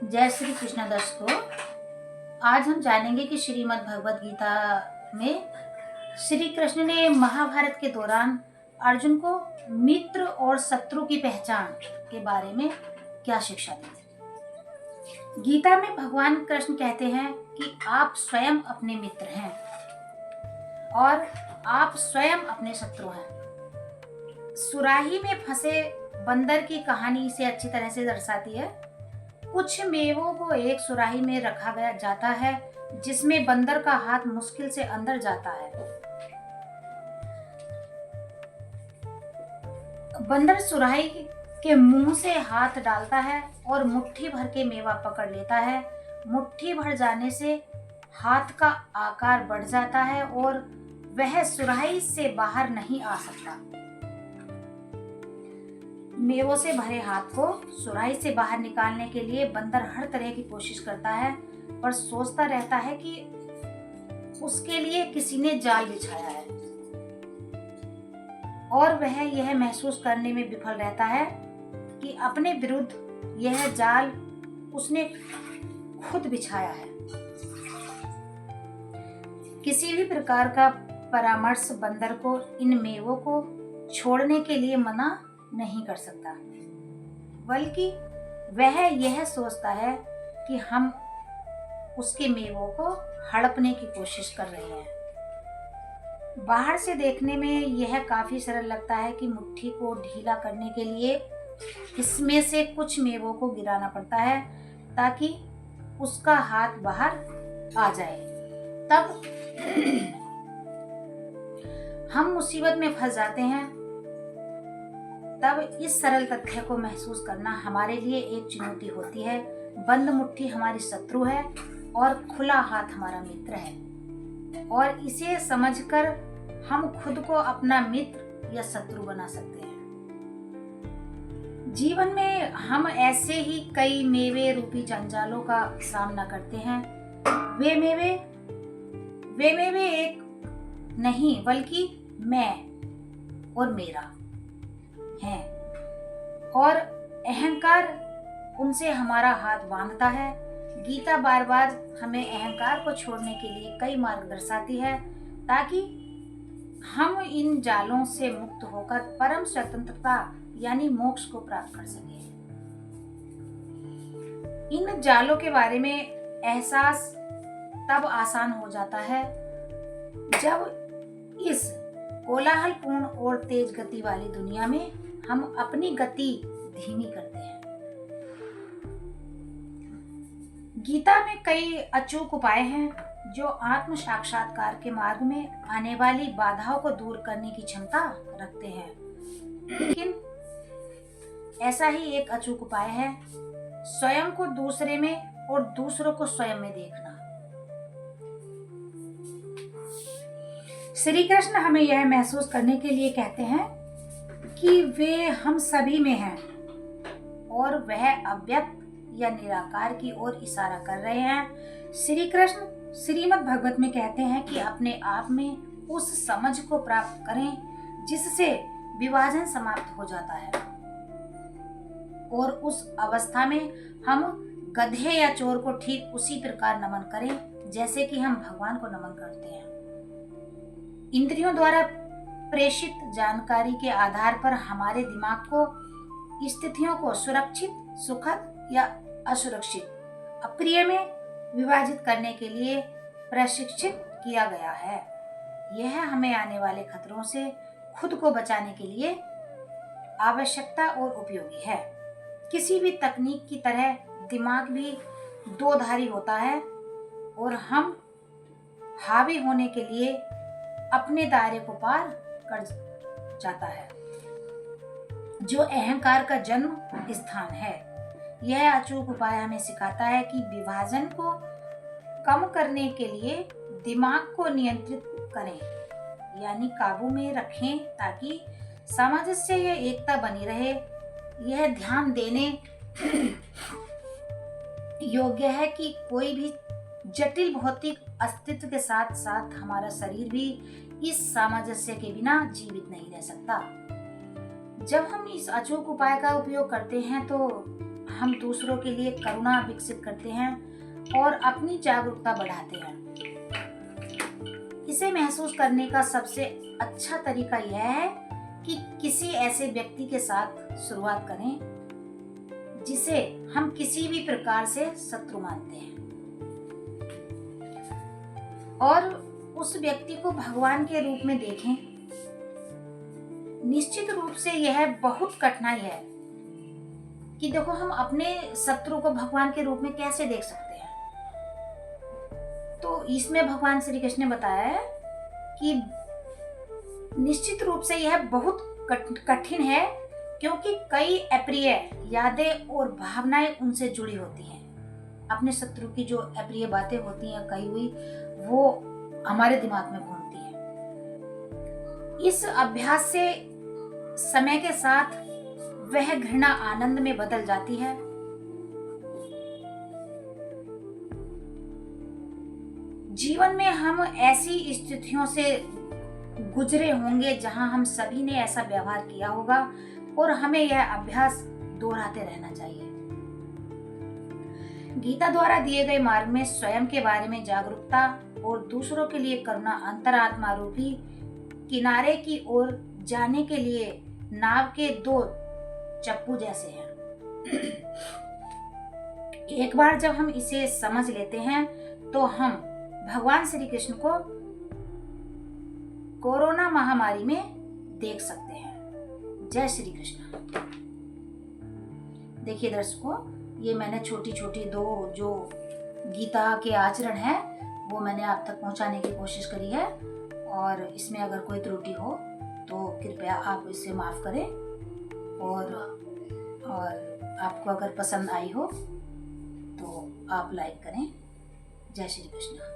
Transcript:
जय श्री कृष्ण दर्शकों। आज हम जानेंगे कि श्रीमद् भगवत गीता में श्री कृष्ण ने महाभारत के दौरान अर्जुन को मित्र और शत्रु की पहचान के बारे में क्या शिक्षा दी थी। गीता में भगवान कृष्ण कहते हैं कि आप स्वयं अपने मित्र हैं और आप स्वयं अपने शत्रु हैं। सुराही में फंसे बंदर की कहानी इसे अच्छी तरह से दर्शाती है। कुछ मेवों को एक सुराही में रखा गया जाता है जिसमें बंदर का हाथ मुश्किल से अंदर जाता है। बंदर सुराही के मुंह से हाथ डालता है और मुट्ठी भर के मेवा पकड़ लेता है। मुट्ठी भर जाने से हाथ का आकार बढ़ जाता है और वह सुराही से बाहर नहीं आ सकता। मेवों से भरे हाथ को सुराही से बाहर निकालने के लिए बंदर हर तरह की कोशिश करता है, पर सोचता रहता है कि उसके लिए किसी ने जाल बिछाया है और वह यह महसूस करने में विफल रहता है कि अपने विरुद्ध यह जाल उसने खुद बिछाया है। किसी भी प्रकार का परामर्श बंदर को इन मेवों को छोड़ने के लिए मना नहीं कर सकता, बल्कि वह यह सोचता है कि हम उसके मेवों को हड़पने की कोशिश कर रहे हैं। बाहर से देखने में यह काफी सरल लगता है कि मुट्ठी को ढीला करने के लिए इसमें से कुछ मेवों को गिराना पड़ता है ताकि उसका हाथ बाहर आ जाए। तब हम मुसीबत में फंस जाते हैं। तब इस सरल तथ्य को महसूस करना हमारे लिए एक चुनौती होती है। बंद मुट्ठी हमारी शत्रु है और खुला हाथ हमारा मित्र है, और इसे समझकर हम खुद को अपना मित्र या शत्रु बना सकते हैं। जीवन में हम ऐसे ही कई मेवे रूपी जंजालों का सामना करते हैं। वे मेवे एक नहीं बल्कि मैं और मेरा है, और अहंकार उनसे हमारा हाथ बांधता है। गीता बार बार हमें अहंकार को छोड़ने के लिए कई मार्ग दर्शाती है ताकि हम इन जालों से मुक्त होकर परम स्वतंत्रता यानी मोक्ष को प्राप्त कर सकें। इन जालों के बारे में एहसास तब आसान हो जाता है जब इस कोलाहलपूर्ण और तेज गति वाली दुनिया में हम अपनी गति धीमी करते हैं। गीता में कई अचूक उपाय हैं जो आत्म साक्षात्कार के मार्ग में आने वाली बाधाओं को दूर करने की क्षमता रखते हैं। लेकिन ऐसा ही एक अचूक उपाय है स्वयं को दूसरे में और दूसरों को स्वयं में देखना। श्री कृष्ण हमें यह महसूस करने के लिए कहते हैं कि वे हम सभी में हैं और वह अव्यक्त या निराकार की ओर इशारा कर रहे हैं। श्री कृष्ण श्रीमद् भगवत में कहते हैं कि अपने आप में उस समझ को प्राप्त करें जिससे विभाजन समाप्त हो जाता है, और उस अवस्था में हम गधे या चोर को ठीक उसी प्रकार नमन करें जैसे कि हम भगवान को नमन करते हैं। इंद्रियों द्वारा प्रेषित जानकारी के आधार पर हमारे दिमाग को स्थितियों को सुरक्षित, सुखद या असुरक्षित, अप्रिय में विभाजित करने के लिए प्रशिक्षित किया गया है। यह हमें आने वाले खतरों से खुद को बचाने के लिए आवश्यकता और उपयोगी है। किसी भी तकनीक की तरह दिमाग भी दो धारी होता है और हम हावी होने के लिए अपने दायरे को पार कर जाता है जो अहंकार का जन्म स्थान है। यह अचूक उपाय हमें सिखाता है कि विभाजन को कम करने के लिए दिमाग को नियंत्रित करें, यानी काबू में रखें ताकि सामंजस्य या एकता बनी रहे। यह ध्यान देने योग्य है कि कोई भी जटिल भौतिक अस्तित्व के साथ साथ हमारा शरीर भी इस सामंजस्य के बिना जीवित नहीं रह सकता। जब हम इस अचूक उपाय का उपयोग करते हैं तो हम दूसरों के लिए करुणा विकसित करते हैं और अपनी जागरूकता बढ़ाते हैं। इसे महसूस करने का सबसे अच्छा तरीका यह है कि किसी ऐसे व्यक्ति के साथ शुरुआत करें जिसे हम किसी भी प्रकार से शत्रु मानते हैं, और उस व्यक्ति को भगवान के रूप में देखें। निश्चित रूप से यह बहुत कठिनाई है कि देखो, हम अपने शत्रु को भगवान के रूप में कैसे देख सकते हैं। तो इसमें भगवान श्री कृष्ण ने बताया है कि निश्चित रूप से यह बहुत कठिन है, क्योंकि कई अप्रिय यादें और भावनाएं उनसे जुड़ी होती हैं। अपने शत्रु की जो अप्रिय बातें होती हैं कही हुई, वो हमारे दिमाग में घूमती हैं। इस अभ्यास से समय के साथ वह घृणा आनंद में बदल जाती है। जीवन में हम ऐसी स्थितियों से गुजरे होंगे जहां हम सभी ने ऐसा व्यवहार किया होगा, और हमें यह अभ्यास दोहराते रहना चाहिए। गीता द्वारा दिए गए मार्ग में स्वयं के बारे में जागरूकता और दूसरों के लिए करुणा अंतरात्मा रूपी किनारे की ओर जाने के लिए नाव के दो चप्पू जैसे हैं। एक बार जब हम इसे समझ लेते हैं तो हम भगवान श्री कृष्ण को कोरोना महामारी में देख सकते हैं। जय श्री कृष्ण। देखिए दर्शकों, ये मैंने छोटी छोटी दो जो गीता के आचरण है वो मैंने आप तक पहुंचाने की कोशिश करी है, और इसमें अगर कोई त्रुटि हो तो कृपया आप इसे माफ करें, और आपको अगर पसंद आई हो तो आप लाइक करें। जय श्री कृष्ण।